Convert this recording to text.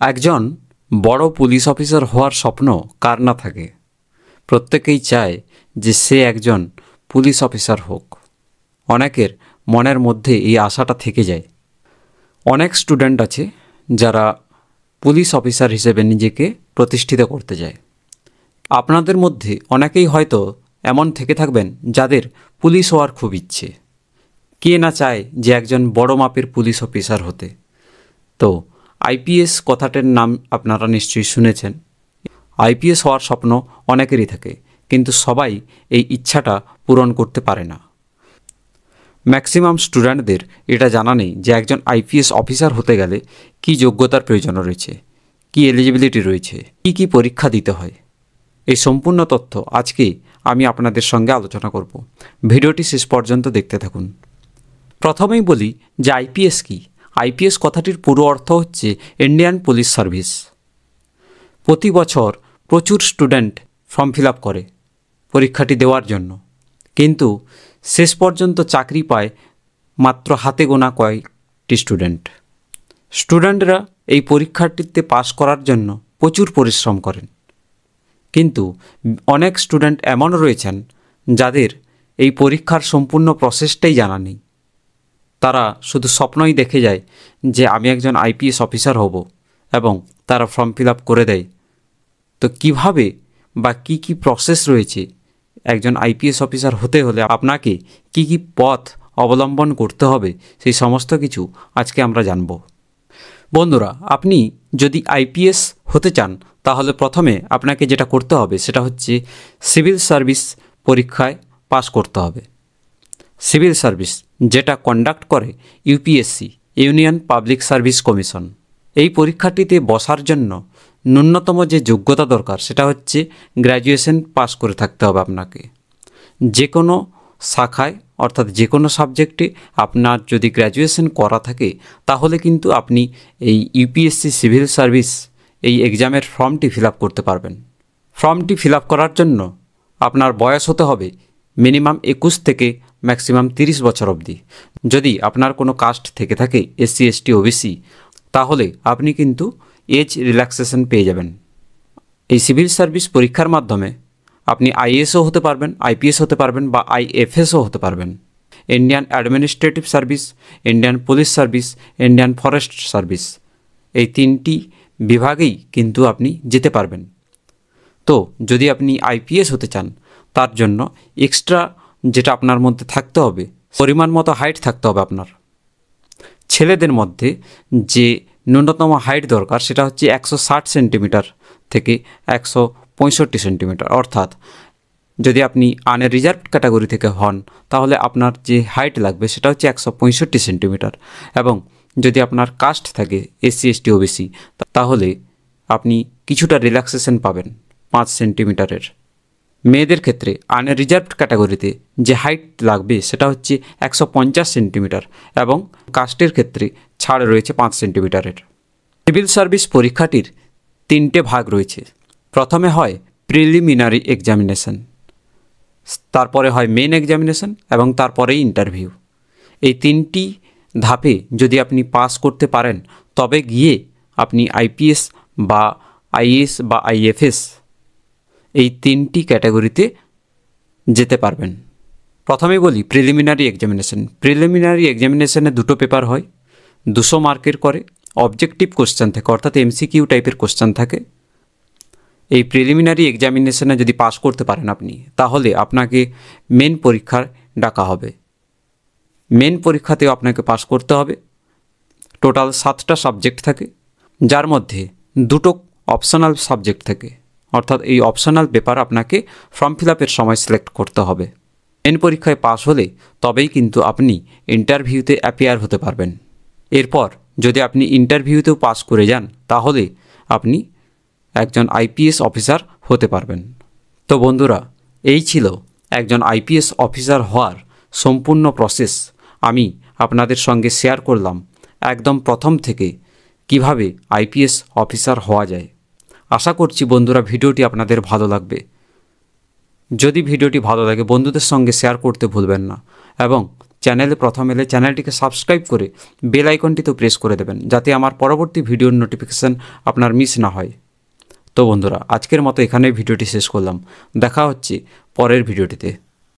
একজন বড় police officer হওয়ার স্বপ্ন কার না থাকে। প্রত্যেকেই চায় যে সে একজন পুলিশ অফিসার হোক। অনেকের মনের মধ্যে এই আশাটা থেকে যায়। অনেক স্টুডেন্ট আছে যারা পুলিশ অফিসার হিসেবে নিজেকে প্রতিষ্ঠিত করতে যায়। আপনাদের মধ্যে অনেকেই হয়তো এমন থেকে থাকবেন যাদের পুলিশ হওয়ার খুব ইচ্ছে। কে না চায় যে একজন বড় মাপের পুলিশ অফিসার হতে। তো আইপিএস কথাটার নাম আপনারা নিশ্চয়ই শুনেছেন। আইপিএস হওয়ার স্বপ্ন অনেকেরই থাকে, কিন্তু সবাই এই ইচ্ছাটা পূরণ করতে পারে না। ম্যাক্সিমাম স্টুডেন্টদের এটা জানা নেই যে একজন আইপিএস অফিসার হতে গেলে কী যোগ্যতার প্রয়োজন রয়েছে, কী এলিজিবিলিটি রয়েছে, কী পরীক্ষা দিতে হয়। এই সম্পূর্ণ তথ্য আজকে আমি আপনাদের সঙ্গে আলোচনা করব। ভিডিওটি শেষ পর্যন্ত দেখতে থাকুন। প্রথমেই বলি যে আইপিএস কী। আইপিএস কথাটির পুরো অর্থ হচ্ছে ইন্ডিয়ান পুলিশ সার্ভিস। প্রতি বছর প্রচুর স্টুডেন্ট ফর্ম ফিল আপ করে পরীক্ষাটি দেওয়ার জন্য, কিন্তু শেষ পর্যন্ত চাকরি পায় মাত্র হাতে গোনা কয়েকটি স্টুডেন্টরা এই পরীক্ষাটিতে পাশ করার জন্য প্রচুর পরিশ্রম করেন, কিন্তু অনেক স্টুডেন্ট এমন রয়েছেন যাদের এই পরীক্ষার সম্পূর্ণ প্রসেসটাই জানা নেই। তারা শুধু স্বপ্নই দেখে যায় যে আমি একজন আইপিএস অফিসার হব, এবং তারা ফর্ম ফিল আপ করে দেয়। তো কিভাবে বা কি প্রসেস রয়েছে একজন আইপিএস অফিসার হতে হলে আপনাকে কি পথ অবলম্বন করতে হবে, সেই সমস্ত কিছু আজকে আমরা জানব। বন্ধুরা, আপনি যদি আইপিএস হতে চান তাহলে প্রথমে আপনাকে যেটা করতে হবে সেটা হচ্ছে সিভিল সার্ভিস পরীক্ষায় পাশ করতে হবে। সিভিল সার্ভিস যেটা কন্ডাক্ট করে UPSC, union public service commission. এই পরীক্ষাটিতে বসার জন্য ন্যূনতম যে যোগ্যতা দরকার সেটা হচ্ছে গ্র্যাজুয়েশন পাস করে থাকতে হবে আপনাকে। যে কোনো শাখায় অর্থাৎ যে কোনো সাবজেক্টে আপনার যদি গ্র্যাজুয়েশন করা থাকে তাহলে কিন্তু আপনি এই ইউপিএসসি সিভিল সার্ভিস এই এক্সামের ফর্মটি ফিল আপ করতে পারবেন। ফর্মটি ফিল আপ করার জন্য আপনার বয়স হতে হবে মিনিমাম 21 থেকে ম্যাক্সিমাম 30 বছর অবধি। যদি আপনার কোনো কাস্ট থেকে থাকে এসসি, এসটি, ওবিসি, তাহলে আপনি কিন্তু এজ রিল্যাক্সেশন পেয়ে যাবেন। এই সিভিল সার্ভিস পরীক্ষার মাধ্যমে আপনি আইএএসও হতে পারবেন, আইপিএস হতে পারবেন বা আইএফএসও হতে পারবেন। Indian administrative service, Indian police service, Indian forest service, এই 3টি বিভাগেই কিন্তু আপনি যেতে পারবেন। তো যদি আপনি আইপিএস হতে চান তার জন্য এক্সট্রা যেটা আপনার মধ্যে থাকতে হবে, পরিমাণ মতো হাইট থাকতে হবে আপনার। ছেলেদের মধ্যে যে ন্যূনতম হাইট দরকার সেটা হচ্ছে 160 সেন্টিমিটার থেকে 165 সেন্টিমিটার। অর্থাৎ যদি আপনি আনরিজার্ভড ক্যাটাগরি থেকে হন তাহলে আপনার যে হাইট লাগবে সেটা হচ্ছে 165 সেন্টিমিটার, এবং যদি আপনার কাস্ট থাকে এসসি, এসটি, ওবিসি, তাহলে আপনি কিছুটা রিল্যাক্সেশন পাবেন 5 সেন্টিমিটারের। মেয়েদের ক্ষেত্রে আনরিজার্ভড ক্যাটাগরিতে যে হাইট লাগবে সেটা হচ্ছে 150 সেন্টিমিটার, এবং কাস্টের ক্ষেত্রে ছাড় রয়েছে 5 সেন্টিমিটারের। সিভিল সার্ভিস পরীক্ষাটির 3টে ভাগ রয়েছে। প্রথমে হয় প্রিলিমিনারি এক্সামিনেশন, তারপরে হয় মেন এক্সামিনেশন, এবং তারপরেই ইন্টারভিউ। এই 3টি ধাপে যদি আপনি পাস করতে পারেন তবে গিয়ে আপনি আইপিএস বা আইএএস বা আইএফএস এই 3টি ক্যাটাগরিতে যেতে পারবেন। প্রথমে বলি প্রিলিমিনারি এক্সামিনেশন। প্রিলিমিনারি এক্সামিনেশনে 2টো পেপার হয়, 200 মার্কের করে। অবজেক্টিভ কোশ্চেন থাকে, অর্থাৎ এমসিকিউ টাইপের কোশ্চেন থাকে। এই প্রিলিমিনারি এক্সামিনেশনে যদি পাস করতে পারেন আপনি, তাহলে আপনাকে মেন পরীক্ষার ডাকা হবে। মেন পরীক্ষাতেও আপনাকে পাস করতে হবে। টোটাল 7টা সাবজেক্ট থাকে, যার মধ্যে 2টো অপশনাল সাবজেক্ট থাকে। অর্থাৎ এই অপশনাল পেপার আপনাকে ফর্ম ফিল আপের সময় সিলেক্ট করতে হবে। মেন পরীক্ষায় পাস হলে তবেই কিন্তু আপনি ইন্টারভিউতে অ্যাপিয়ার হতে পারবেন। এরপর যদি আপনি ইন্টারভিউতেও পাস করে যান তাহলে আপনি একজন আইপিএস অফিসার হতে পারবেন। তো বন্ধুরা, এই ছিল একজন আইপিএস অফিসার হওয়ার সম্পূর্ণ প্রসেস। আমি আপনাদের সঙ্গে শেয়ার করলাম একদম প্রথম থেকে কিভাবে আইপিএস অফিসার হওয়া যায়। আশা করছি বন্ধুরা ভিডিওটি আপনাদের ভালো লাগবে। যদি ভিডিওটি ভালো লাগে বন্ধুদের সঙ্গে শেয়ার করতে ভুলবেন না, এবং চ্যানেলে প্রথম এলে চ্যানেলটিকে সাবস্ক্রাইব করে বেল আইকনটিতেও প্রেস করে দেবেন, যাতে আমার পরবর্তী ভিডিওর নোটিফিকেশান আপনার মিস না হয়। তো বন্ধুরা, আজকের মতো এখানেই ভিডিওটি শেষ করলাম। দেখা হচ্ছে পরের ভিডিওটিতে।